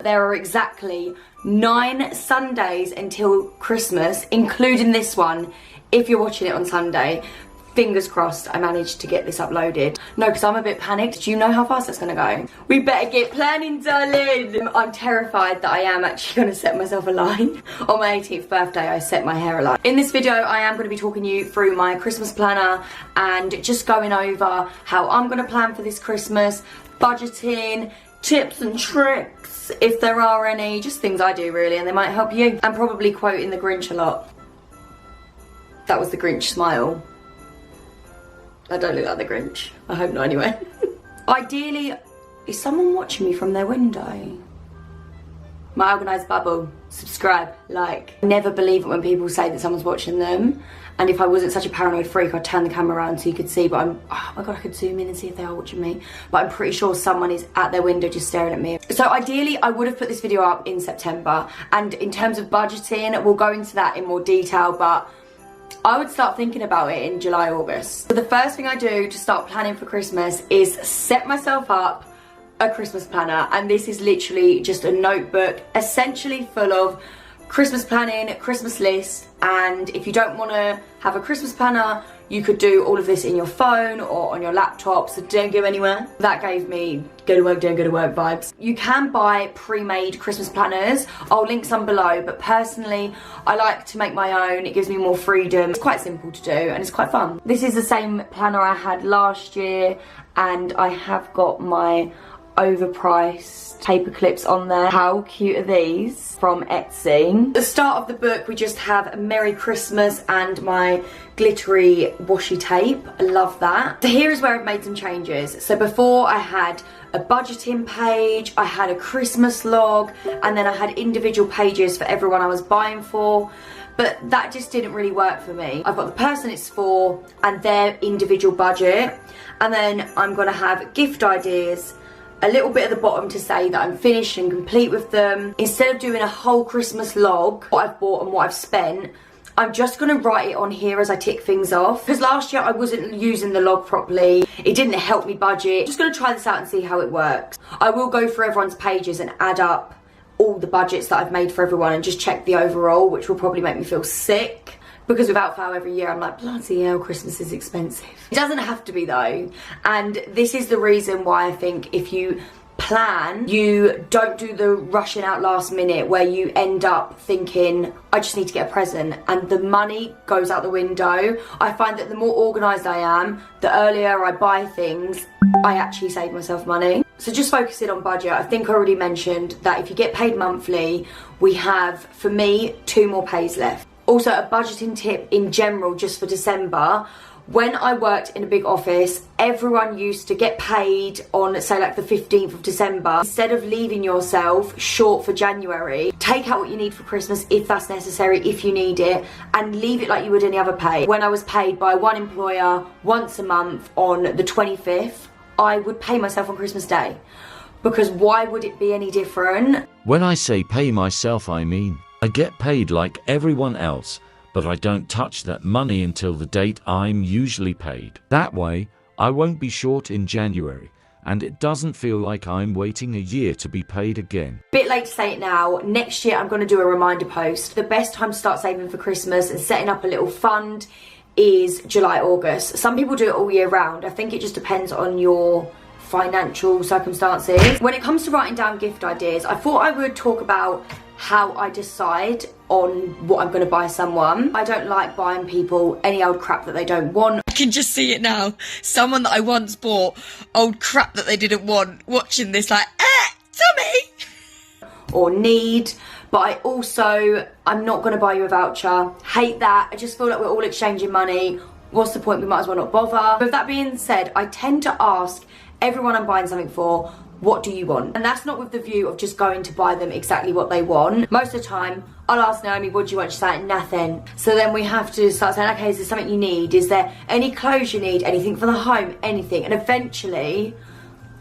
there are exactly 9 Sundays until Christmas, including this one, if you're watching it on Sunday. Fingers crossed I managed to get this uploaded. No, because I'm a bit panicked. Do you know how fast that's gonna go? We better get planning, darling. I'm terrified that I am actually gonna set myself a line. On my 18th birthday, I set my hair alight. In this video, I am gonna be talking you through my Christmas planner and just going over how I'm gonna plan for this Christmas, budgeting, tips and tricks, if there are any, just things I do really, and they might help you. I'm probably quoting the Grinch a lot. That was the Grinch smile. I don't look like the Grinch. I hope not anyway. Ideally, is someone watching me from their window? My organised bubble. Subscribe, like. Never believe it when people say that someone's watching them. And if I wasn't such a paranoid freak, I'd turn the camera around so you could see, but oh my god, I could zoom in and see if they are watching me. But I'm pretty sure someone is at their window just staring at me. So ideally, I would have put this video up in September. And in terms of budgeting, we'll go into that in more detail, but I would start thinking about it in July, August. So the first thing I do to start planning for Christmas is set myself up a Christmas planner. And this is literally just a notebook, essentially full of Christmas planning, Christmas lists. And if you don't want to have a Christmas planner, you could do all of this in your phone or on your laptop, so don't go anywhere. That gave me go to work, don't go to work vibes. You can buy pre-made Christmas planners. I'll link some below, but personally, I like to make my own. It gives me more freedom. It's quite simple to do and it's quite fun. This is the same planner I had last year, and I have got my overpriced paper clips on there. How cute are these? From Etsy. At the start of the book, we just have Merry Christmas and my glittery washi tape. I love that. So here is where I've made some changes. So before I had a budgeting page, I had a Christmas log, and then I had individual pages for everyone I was buying for. But that just didn't really work for me. I've got the person it's for and their individual budget. And then I'm gonna have gift ideas, a little bit at the bottom to say that I'm finished and complete with them. Instead of doing a whole Christmas log, what I've bought and what I've spent, I'm just gonna write it on here as I tick things off. Because last year I wasn't using the log properly. It didn't help me budget. Just gonna try this out and see how it works. I will go through everyone's pages and add up all the budgets that I've made for everyone and just check the overall, which will probably make me feel sick. Because without fail, every year I'm like, bloody hell, Christmas is expensive. It doesn't have to be though. And this is the reason why I think if you plan, you don't do the rushing out last minute where you end up thinking, I just need to get a present, and the money goes out the window. I find that the more organised I am, the earlier I buy things, I actually save myself money. So just focusing on budget, I think I already mentioned that if you get paid monthly, we have, for me, 2 more pays left. Also, a budgeting tip in general, just for December. When I worked in a big office, everyone used to get paid on, say, like the 15th of December. Instead of leaving yourself short for January, take out what you need for Christmas if that's necessary, if you need it, and leave it like you would any other pay. When I was paid by one employer once a month on the 25th, I would pay myself on Christmas Day. Because why would it be any different? When I say pay myself, I mean I get paid like everyone else, but I don't touch that money until the date I'm usually paid. That way, I won't be short in January, and it doesn't feel like I'm waiting a year to be paid again. Bit late to say it now. Next year, I'm going to do a reminder post. The best time to start saving for Christmas and setting up a little fund is July, August. Some people do it all year round. I think it just depends on your financial circumstances. When it comes to writing down gift ideas, I thought I would talk about how I decide on what I'm going to buy someone. I don't like buying people any old crap that they don't want. I can just see it now. Someone that I once bought old crap that they didn't want, watching this like, Tommy! Or need. But I'm not going to buy you a voucher. Hate that. I just feel like we're all exchanging money. What's the point? We might as well not bother. With that being said, I tend to ask everyone I'm buying something for, what do you want? And that's not with the view of just going to buy them exactly what they want. Most of the time, I'll ask Naomi, what do you want? She's like, nothing. So then we have to start saying, okay, is there something you need? Is there any clothes you need? Anything for the home? Anything? And eventually,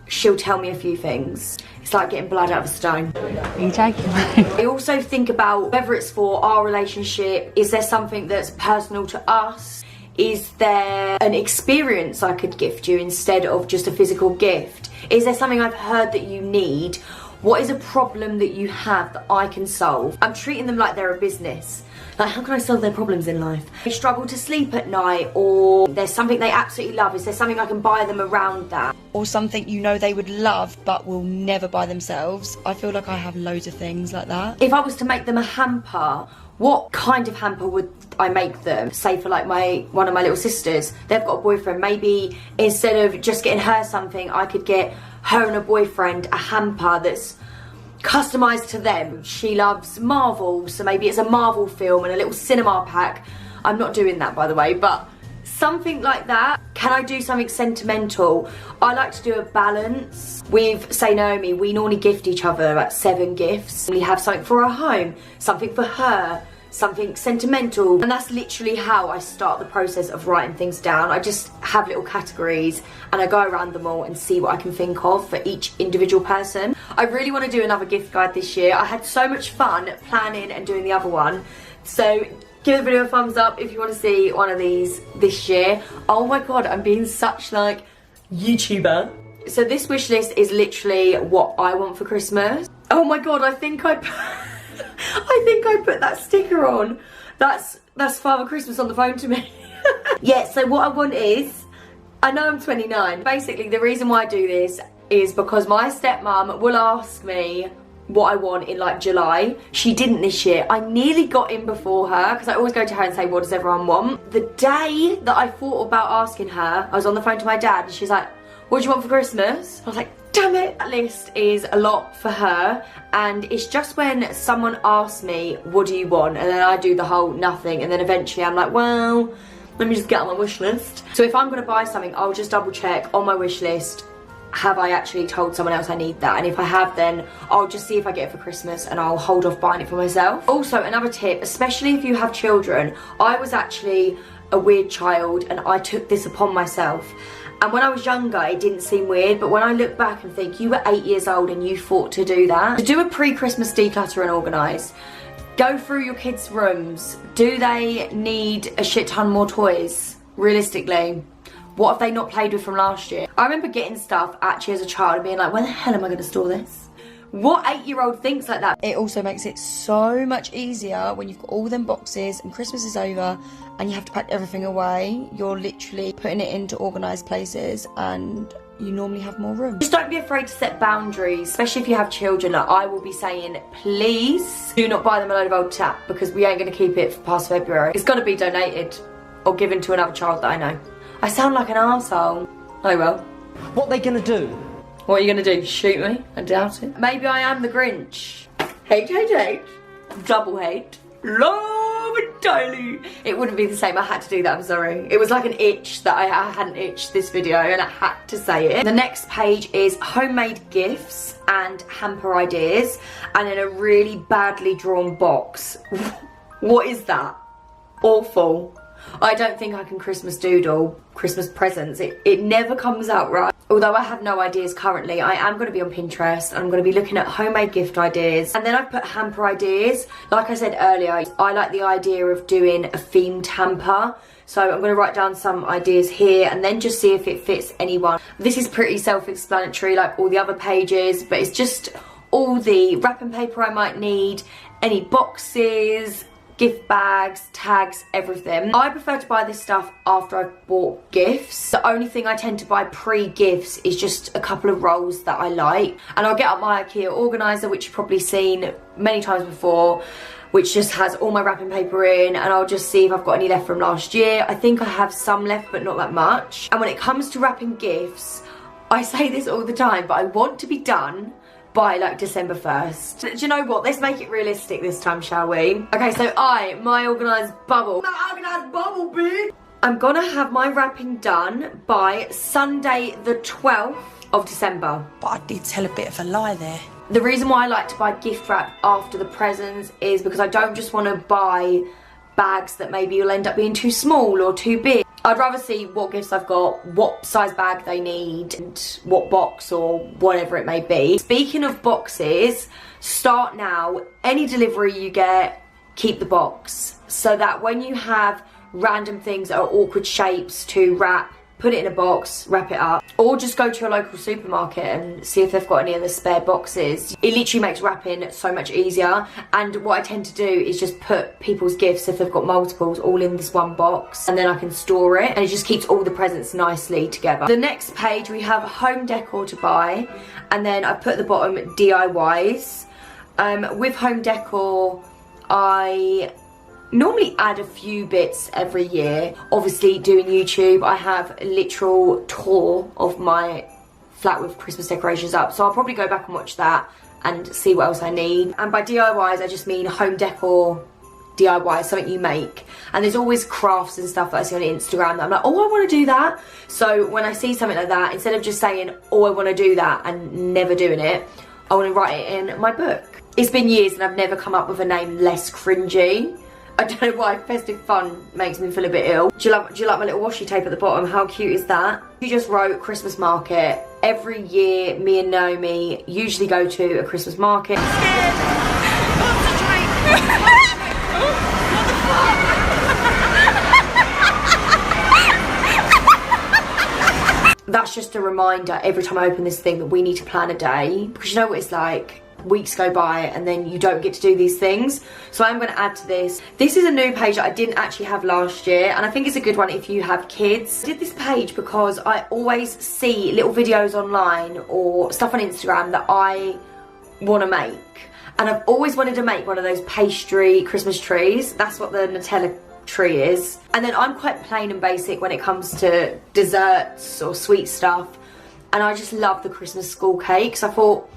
she'll tell me a few things. It's like getting blood out of a stone. Are you joking? I also think about whether it's for our relationship, is there something that's personal to us? Is there an experience I could gift you instead of just a physical gift? Is there something I've heard that you need? What is a problem that you have that I can solve? I'm treating them like they're a business. Like, how can I solve their problems in life? They struggle to sleep at night, or there's something they absolutely love. Is there something I can buy them around that? Or something you know they would love but will never buy themselves. I feel like I have loads of things like that. If I was to make them a hamper, what kind of hamper would I make them? Say for like one of my little sisters, they've got a boyfriend. Maybe instead of just getting her something, I could get her and a boyfriend a hamper that's customised to them. She loves Marvel, so maybe it's a Marvel film and a little cinema pack. I'm not doing that, by the way, but something like that. Can I do something sentimental? I like to do a balance. With, say, Naomi, we normally gift each other about 7 gifts. We have something for our home, something for her, something sentimental, and that's literally how I start the process of writing things down. I just have little categories and I go around them all and see what I can think of for each individual person. I really want to do another gift guide this year. I had so much fun planning and doing the other one, so give the video a thumbs up if you want to see one of these this year. Oh my god, I'm being such like YouTuber. So this wish list is literally what I want for Christmas. Oh my god, I think I put that sticker on. That's Father Christmas on the phone to me. Yeah, so what I want is, I know I'm 29. Basically, the reason why I do this is because my stepmom will ask me what I want in like July. She didn't this year. I nearly got in before her because I always go to her and say, what does everyone want? The day that I thought about asking her, I was on the phone to my dad and she's like, what do you want for Christmas? I was like, damn it. That list is a lot for her, and it's just when someone asks me, what do you want? And then I do the whole nothing, and then eventually I'm like, well, let me just get on my wish list. So if I'm gonna buy something, I'll just double check on my wish list, have I actually told someone else I need that? And if I have, then I'll just see if I get it for Christmas and I'll hold off buying it for myself. Also, another tip, especially if you have children, I was actually a weird child and I took this upon myself. And when I was younger, it didn't seem weird, but when I look back and think, you were 8 years old and you thought to do that. To do a pre-Christmas declutter and organise. Go through your kids' rooms. Do they need a shit ton more toys? Realistically. What have they not played with from last year? I remember getting stuff actually as a child and being like, where the hell am I going to store this? What 8-year-old thinks like that? It also makes it so much easier when you've got all them boxes and Christmas is over and you have to pack everything away. You're literally putting it into organised places and you normally have more room. Just don't be afraid to set boundaries, especially if you have children. Like, I will be saying, please do not buy them a load of old tap because we ain't going to keep it for past February. It's got to be donated or given to another child that I know. I sound like an arsehole. Oh well. What are they going to do? What are you going to do? Shoot me? I doubt it. Maybe I am the Grinch. Hate, hate, hate. Double hate. Love it daily. It wouldn't be the same. I had to do that. I'm sorry. It was like an itch that I hadn't itched this video and I had to say it. The next page is homemade gifts and hamper ideas, and in a really badly drawn box. What is that? Awful. I don't think I can Christmas doodle Christmas presents. It never comes out right. Although I have no ideas currently, I am going to be on Pinterest and I'm going to be looking at homemade gift ideas. And then I've put hamper ideas. Like I said earlier, I like the idea of doing a themed hamper. So I'm going to write down some ideas here and then just see if it fits anyone. This is pretty self-explanatory like all the other pages, but it's just all the wrapping paper I might need, any boxes, gift bags, tags, everything. I prefer to buy this stuff after I've bought gifts. The only thing I tend to buy pre-gifts is just a couple of rolls that I like. And I'll get up my IKEA organiser, which you've probably seen many times before, which just has all my wrapping paper in, and I'll just see if I've got any left from last year. I think I have some left, but not that much. And when it comes to wrapping gifts, I say this all the time, but I want to be done by like December 1st. Do you know what? Let's make it realistic this time, shall we? Okay, so my organised bubble. My organised bubble, bitch! I'm gonna have my wrapping done by Sunday the 12th of December. But I did tell a bit of a lie there. The reason why I like to buy gift wrap after the presents is because I don't just want to buy bags that maybe will end up being too small or too big. I'd rather see what gifts I've got, what size bag they need, and what box or whatever it may be. Speaking of boxes, start now. Any delivery you get, keep the box. So that when you have random things that are awkward shapes to wrap, put it in a box, wrap it up, or just go to your local supermarket and see if they've got any of the spare boxes. It literally makes wrapping so much easier, and what I tend to do is just put people's gifts, if they've got multiples, all in this one box, and then I can store it, and it just keeps all the presents nicely together. The next page we have home decor to buy, and then I put at the bottom DIYs. With home decor, I normally add a few bits every year. Obviously doing YouTube, I have a literal tour of my flat with Christmas decorations up, so I'll probably go back and watch that and see what else I need. And by DIYs I just mean home decor DIY, something you make. And there's always crafts and stuff that I see on Instagram that I'm like, oh, I want to do that. So when I see something like that, instead of just saying, oh, I want to do that and never doing it, I want to write it in my book. It's been years and I've never come up with a name less cringy. I don't know why, Festive Fun makes me feel a bit ill. Do you like my little washi tape at the bottom? How cute is that? You just wrote Christmas market. Every year, me and Naomi usually go to a Christmas market. That's just a reminder every time I open this thing that we need to plan a day, because you know what it's like, weeks go by and then you don't get to do these things. So I'm going to add to this. This is a new page that I didn't actually have last year, and I think it's a good one if you have kids. I did this page because I always see little videos online or stuff on Instagram that I want to make, and I've always wanted to make one of those pastry Christmas trees. That's what the Nutella tree is. And then I'm quite plain and basic when it comes to desserts or sweet stuff, and I just love the Christmas school cakes. I thought,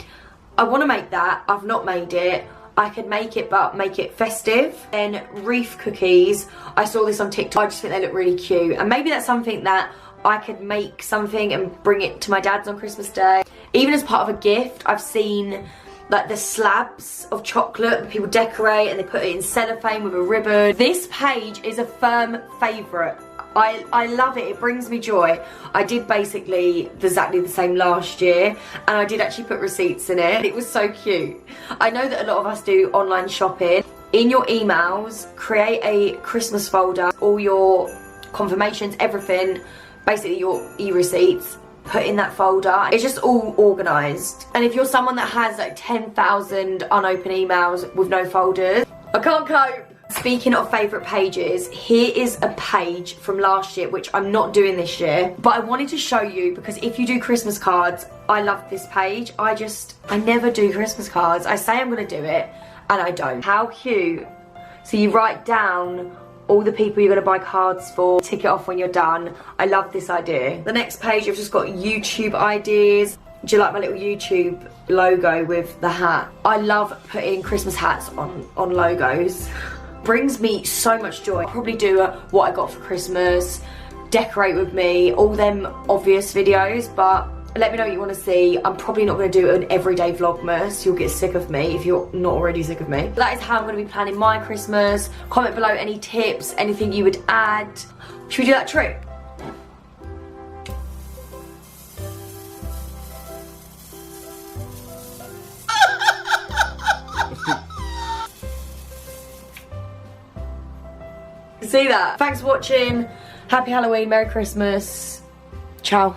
I want to make that. I've not made it. I could make it, but make it festive. Then wreath cookies. I saw this on TikTok. I just think they look really cute, and maybe that's something that I could make something and bring it to my dad's on Christmas Day. Even as part of a gift, I've seen like the slabs of chocolate that people decorate and they put it in cellophane with a ribbon. This page is a firm favourite. I love it, it brings me joy. I did basically exactly the same last year, and I did actually put receipts in it. It was so cute. I know that a lot of us do online shopping. In your emails, create a Christmas folder, all your confirmations, everything, basically your e-receipts, put in that folder. It's just all organised. And if you're someone that has like 10,000 unopened emails with no folders, I can't cope. Speaking of favourite pages, here is a page from last year, which I'm not doing this year, but I wanted to show you because if you do Christmas cards, I love this page. I never do Christmas cards. I say I'm going to do it, and I don't. How cute. So you write down all the people you're going to buy cards for, tick it off when you're done. I love this idea. The next page, I've just got YouTube ideas. Do you like my little YouTube logo with the hat? I love putting Christmas hats on logos. Brings me so much joy. I'll probably do what I got for Christmas, decorate with me, all them obvious videos, but let me know what you want to see. I'm probably not going to do an everyday vlogmas. You'll get sick of me if you're not already sick of me. That is how I'm going to be planning my Christmas. Comment below any tips, anything you would add. Should we do that trick? See that? Thanks for watching. Happy Halloween, Merry Christmas. Ciao.